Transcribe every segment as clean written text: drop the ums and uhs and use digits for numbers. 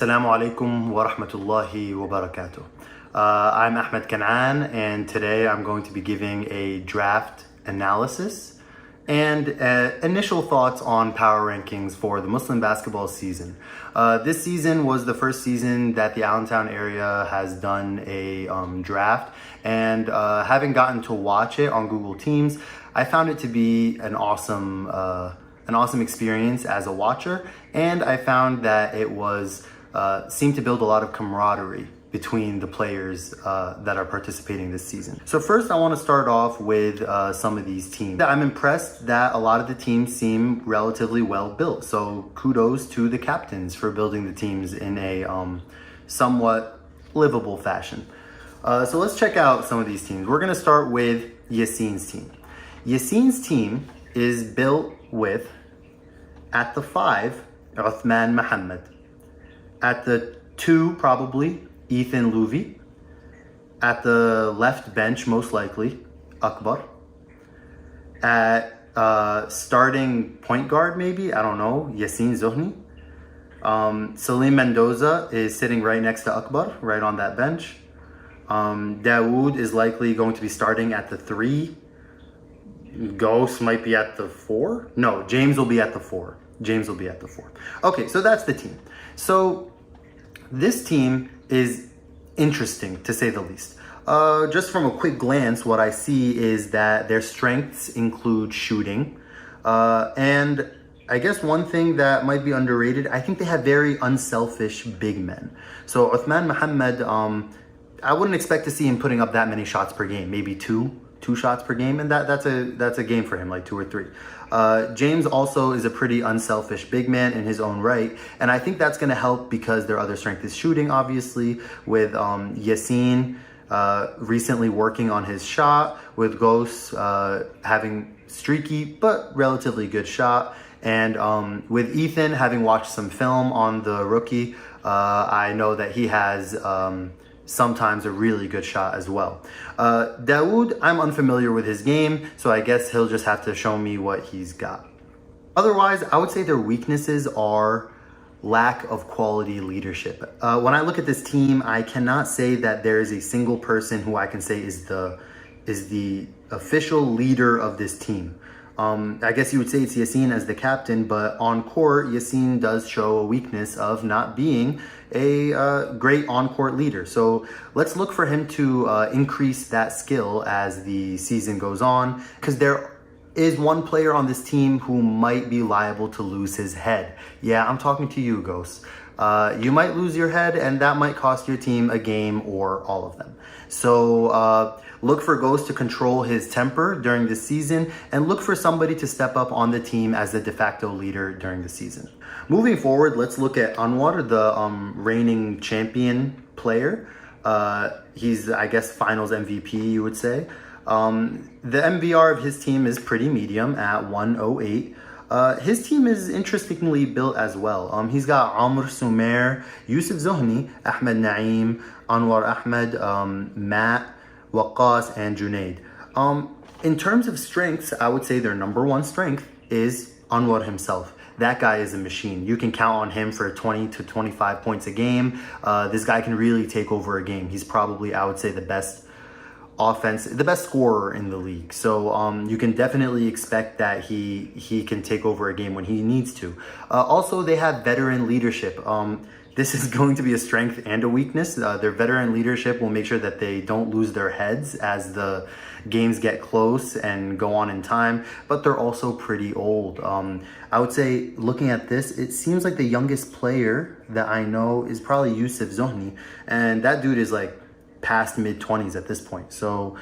Assalamu alaikum wa rahmatullahi wa barakatuh. I'm Ahmad Kanan, and today I'm going to be giving a draft analysis and initial thoughts on power rankings for the Muslim basketball season. This season was the first season that the Allentown area has done a draft, and having gotten to watch it on Google Teams, I found it to be an awesome experience as a watcher, and I found that it was seemed to build a lot of camaraderie between the players that are participating this season. So first I want to start off with some of these teams. I'm impressed that a lot of the teams seem relatively well built. So kudos to the captains for building the teams in a somewhat livable fashion. So let's check out some of these teams. We're going to start with Yassine's team. Yassine's team is built with, at the 5, Uthman Muhammad. At the 2, probably, Ethan Louvi. At the left bench, most likely, Akbar. At starting point guard, maybe, I don't know, Yassine Zohni. Salim Mendoza is sitting right next to Akbar, right on that bench. Dawood is likely going to be starting at the 3. Ghost might be at the 4. No, James will be at the 4. James will be at the 4. Okay, so that's the team. So this team is interesting, to say the least. Just from a quick glance, what I see is that their strengths include shooting. And I guess one thing that might be underrated, I think they have very unselfish big men. So Uthman Muhammad, I wouldn't expect to see him putting up that many shots per game, maybe two shots per game, and that's a game for him, like 2 or 3. James also is a pretty unselfish big man in his own right, and I think that's going to help because their other strength is shooting, obviously, with Yassine recently working on his shot, with Ghost having streaky but relatively good shot, and with Ethan having watched some film on the rookie, I know that he has sometimes a really good shot as well. Dawood, I'm unfamiliar with his game, so I guess he'll just have to show me what he's got. Otherwise, I would say their weaknesses are lack of quality leadership. When I look at this team, I cannot say that there is a single person who I can say is the official leader of this team. I guess you would say it's Yassine as the captain, but on court, Yassine does show a weakness of not being a great on-court leader. So let's look for him to increase that skill as the season goes on, because there is one player on this team who might be liable to lose his head. Yeah, I'm talking to you, Ghost. You might lose your head, and that might cost your team a game or all of them. So look for Ghost to control his temper during the season, and look for somebody to step up on the team as the de facto leader during the season. Moving forward, let's look at Anwar, the reigning champion player. He's, I guess, finals MVP, you would say. The MVR of his team is pretty medium at 108. His team is interestingly built as well. He's got Amr Sumer, Yusuf Zohni, Ahmed Naeem, Anwar Ahmed, Matt, Waqas, and Junaid. In terms of strengths, I would say their number 1 strength is Anwar himself. That guy is a machine. You can count on him for 20 to 25 points a game. This guy can really take over a game. He's probably, I would say, the best scorer in the league. So you can definitely expect that he can take over a game when he needs to. Also, they have veteran leadership. This is going to be a strength and a weakness. Their veteran leadership will make sure that they don't lose their heads as the games get close and go on in time, but they're also pretty old. I would say, looking at this, it seems like the youngest player that I know is probably Yusuf Zohni, and that dude is like past mid-20s at this point. So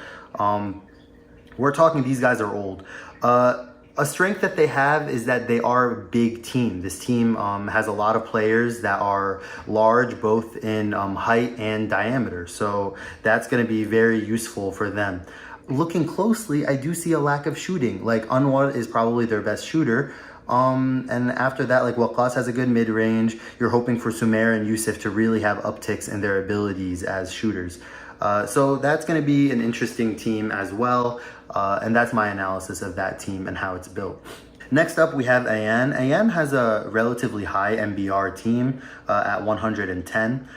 we're talking, these guys are old. A strength that they have is that they are a big team. This team has a lot of players that are large, both in height and diameter. So that's going to be very useful for them. Looking closely, I do see a lack of shooting. Like, Anwar is probably their best shooter. And after that, like, Waqas has a good mid-range. You're hoping for Sumer and Yusuf to really have upticks in their abilities as shooters. So that's going to be an interesting team as well. And that's my analysis of that team and how it's built. Next up, we have Ayan. Ayan has a relatively high MBR team at 110.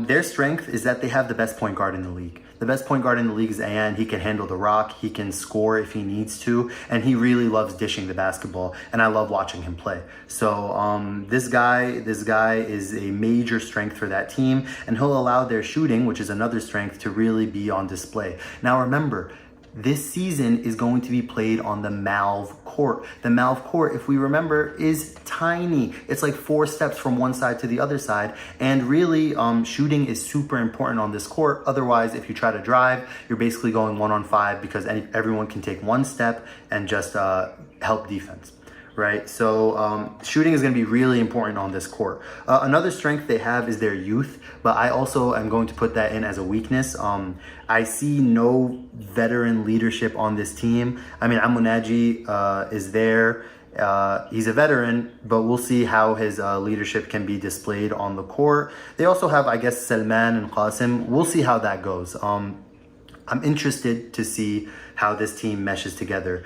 Their strength is that they have the best point guard in the league. The best point guard in the league is Ayan. He can handle the rock, he can score if he needs to, and he really loves dishing the basketball, and I love watching him play. So this guy is a major strength for that team, and he'll allow their shooting, which is another strength, to really be on display. Now remember, this season is going to be played on the Malv court. The Malv court, if we remember, is tiny. It's like 4 steps from one side to the other side. And really, shooting is super important on this court. Otherwise, if you try to drive, you're basically going 1-on-5 because everyone can take 1 step and just help defense. Right, so shooting is going to be really important on this court. Another strength they have is their youth, but I also am going to put that in as a weakness. I see no veteran leadership on this team. I mean, Amunaji is there. He's a veteran, but we'll see how his leadership can be displayed on the court. They also have, I guess, Salman and Qasim. We'll see how that goes. I'm interested to see how this team meshes together.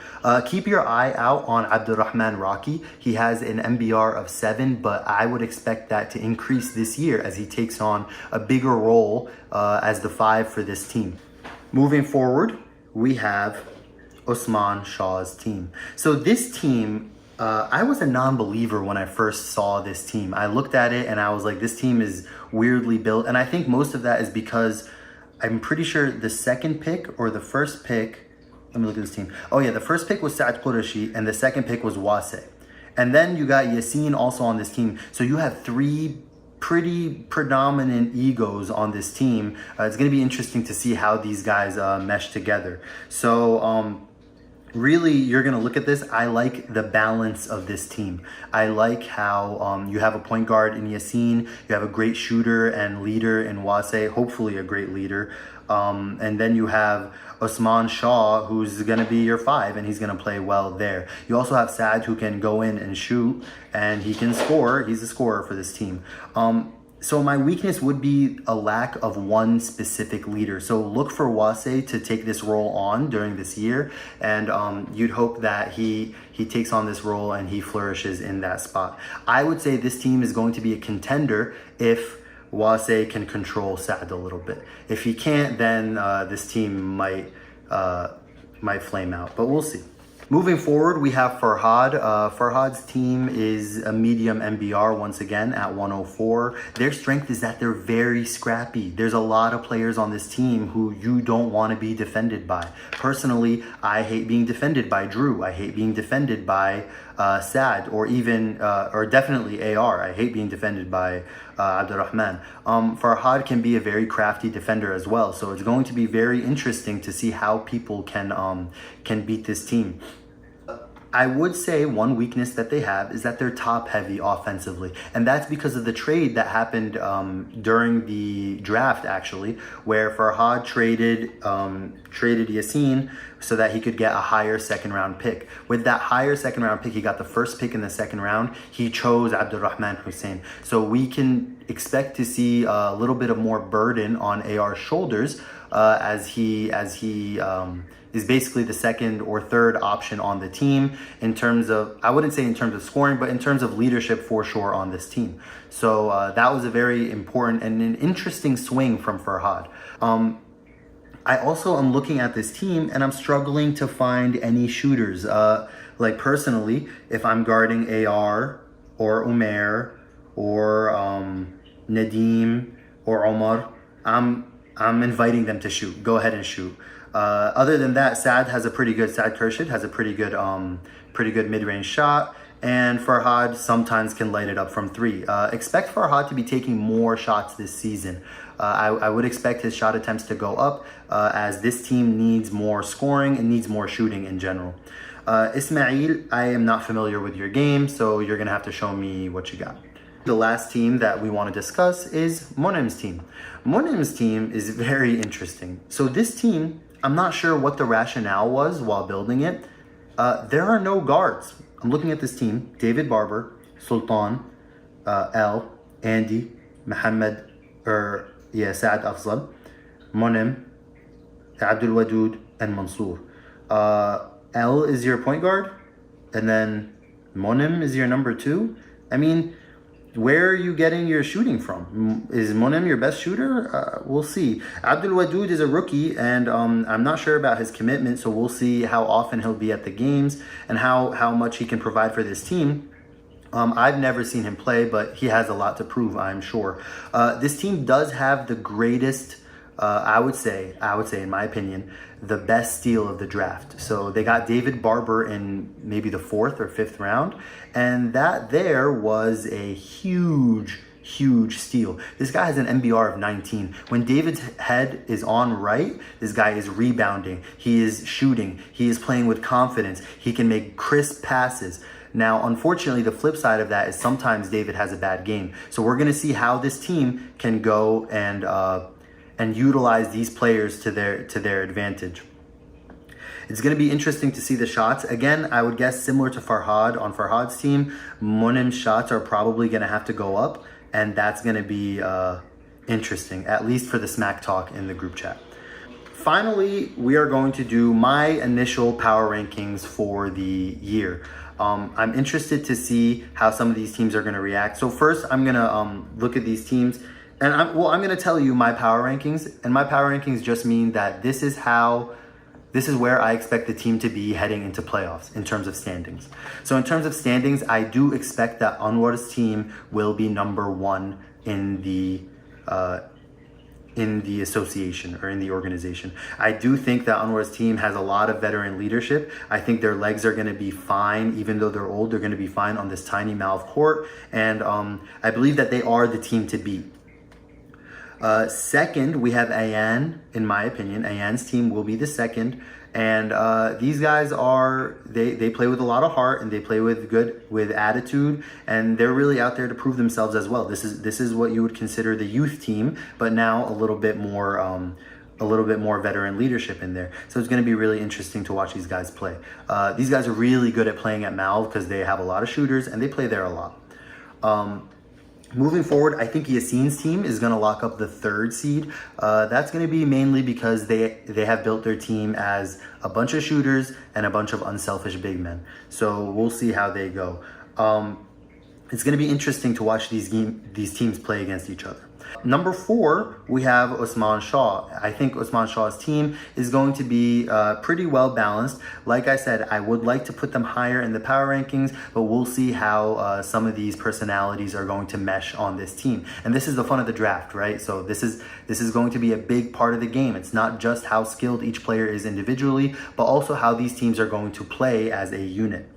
Keep your eye out on Abdurrahman Raki. He has an MBR of 7, but I would expect that to increase this year as he takes on a bigger role as the 5 for this team. Moving forward, we have Osman Shah's team. So this team, I was a non-believer when I first saw this team. I looked at it and I was like, this team is weirdly built. And I think most of that is because I'm pretty sure the second pick or the first pick, let me look at this team. Oh yeah, the first pick was Saad Qurashi and the second pick was Wase. And then you got Yassin also on this team. So you have 3 pretty predominant egos on this team. It's going to be interesting to see how these guys mesh together. So really, you're going to look at this. I like the balance of this team. I like how you have a point guard in Yassin, you have a great shooter and leader in Wase, hopefully a great leader. And then you have Osman Shah, who's going to be your 5, and he's going to play well there. You also have Saad, who can go in and shoot, and he can score. He's a scorer for this team. So my weakness would be a lack of one specific leader. So look for Wase to take this role on during this year, and you'd hope that he takes on this role and he flourishes in that spot. I would say this team is going to be a contender if Wase can control Saad a little bit. If he can't, then this team might flame out, but we'll see. Moving forward, we have Farhad. Farhad's team is a medium MBR once again at 104. Their strength is that they're very scrappy. There's a lot of players on this team who you don't want to be defended by. Personally, I hate being defended by Drew. I hate being defended by Saad, or even, or definitely AR. I hate being defended by Abdurrahman. Farhad can be a very crafty defender as well, so it's going to be very interesting to see how people can beat this team. I would say one weakness that they have is that they're top heavy offensively. And that's because of the trade that happened during the draft, actually, where Farhad traded Yassin so that he could get a higher 2nd round pick. With that higher 2nd round pick, he got the first pick in the 2nd round. He chose Abdurrahman Hussein. So we can expect to see a little bit of more burden on AR's shoulders as he is basically the 2nd or 3rd option on the team in terms of, I wouldn't say in terms of scoring, but in terms of leadership for sure on this team. So that was a very important and an interesting swing from Farhad. I also am looking at this team and I'm struggling to find any shooters. Like personally, if I'm guarding AR or Umair or Nadim or Omar, I'm inviting them to shoot. Go ahead and shoot. Other than that, Saad Khurshid has a pretty good mid-range shot, and Farhad sometimes can light it up from 3. Expect Farhad to be taking more shots this season. I would expect his shot attempts to go up as this team needs more scoring and needs more shooting in general. Ismail, I am not familiar with your game, so you're gonna have to show me what you got. The last team that we want to discuss is Monim's team. Monim's team is very interesting. So this team, I'm not sure what the rationale was while building it. There are no guards. I'm looking at this team: David Barber, Sultan, El, Andy, Muhammad, Saad Afzal, Monim, Abdul Wadud, and Mansour. El is your point guard, and then Monem is your number 2? I mean, where are you getting your shooting from? Is Monem your best shooter? We'll see. Abdul Wadud is a rookie, and I'm not sure about his commitment, so we'll see how often he'll be at the games and how much he can provide for this team. I've never seen him play, but he has a lot to prove, I'm sure. This team does have the greatest, I would say, in my opinion, the best steal of the draft. So they got David Barber in maybe the 4th or 5th round, and that there was a huge steal. This guy has an MBR of 19. When David's head is on right, this guy is rebounding. He is shooting. He is playing with confidence. He can make crisp passes. Now, unfortunately, the flip side of that is sometimes David has a bad game. So we're going to see how this team can go and utilize these players to their advantage. It's going to be interesting to see the shots. Again, I would guess similar to Farhad. On Farhad's team, Monem's shots are probably going to have to go up, and that's going to be interesting, at least for the smack talk in the group chat. Finally, we are going to do my initial power rankings for the year. I'm interested to see how some of these teams are going to react. So first, I'm going to look at these teams, and I'm going to tell you my power rankings. And my power rankings just mean that this is where I expect the team to be heading into playoffs in terms of standings. So in terms of standings, I do expect that Anwar's team will be number 1 in the association or in the organization. I do think that Anwar's team has a lot of veteran leadership. I think their legs are going to be fine. Even though they're old, they're going to be fine on this tiny Malv court. And I believe that they are the team to beat. Second, we have Ayan. In my opinion, Ayan's team will be the second. And these guys they play with a lot of heart, and they play with attitude, and they're really out there to prove themselves as well. This is what you would consider the youth team, but now a little bit more veteran leadership in there. So it's going to be really interesting to watch these guys play. These guys are really good at playing at Malv because they have a lot of shooters and they play there a lot. Moving forward, I think Yassine's team is going to lock up the 3rd seed. That's going to be mainly because they have built their team as a bunch of shooters and a bunch of unselfish big men. So we'll see how they go. It's going to be interesting to watch these teams play against each other. Number 4, we have Osman Shah. I think Osman Shah's team is going to be pretty well balanced. Like I said, I would like to put them higher in the power rankings, but we'll see how some of these personalities are going to mesh on this team. And this is the fun of the draft, right? So this is going to be a big part of the game. It's not just how skilled each player is individually, but also how these teams are going to play as a unit.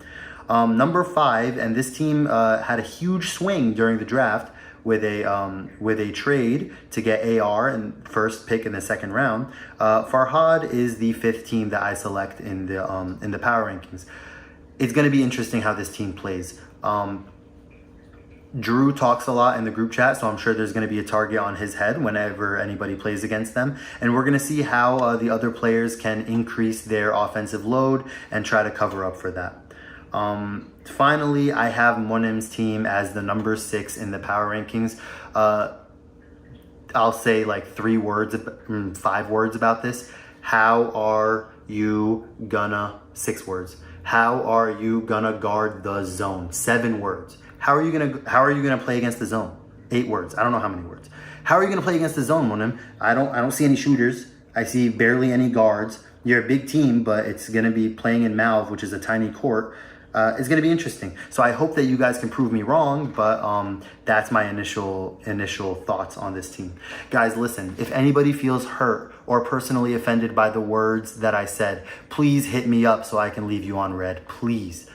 Number 5, and this team had a huge swing during the draft with a trade to get AR and first pick in the 2nd round. Farhad is the 5th team that I select in the power rankings. It's going to be interesting how this team plays. Drew talks a lot in the group chat, so I'm sure there's going to be a target on his head whenever anybody plays against them. And we're going to see how the other players can increase their offensive load and try to cover up for that. Finally, I have Monem's team as the number 6 in the power rankings. I'll say like 5 words about this. How are you gonna, 6 words. How are you gonna guard the zone? 7 words. How are you gonna play against the zone? 8 words. I don't know how many words. How are you gonna play against the zone, Monem? I don't see any shooters. I see barely any guards. You're a big team, but it's gonna be playing in Malv, which is a tiny court. It's going to be interesting. So I hope that you guys can prove me wrong, but that's my initial thoughts on this team. Guys, listen, if anybody feels hurt or personally offended by the words that I said, please hit me up so I can leave you on red. Please.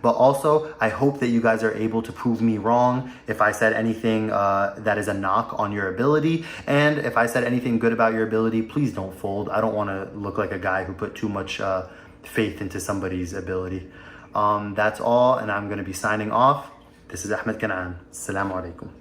But also, I hope that you guys are able to prove me wrong if I said anything that is a knock on your ability. And if I said anything good about your ability, please don't fold. I don't want to look like a guy who put too much faith into somebody's ability. That's all, and I'm going to be signing off. This is Ahmad Kanan. Assalamu alaikum.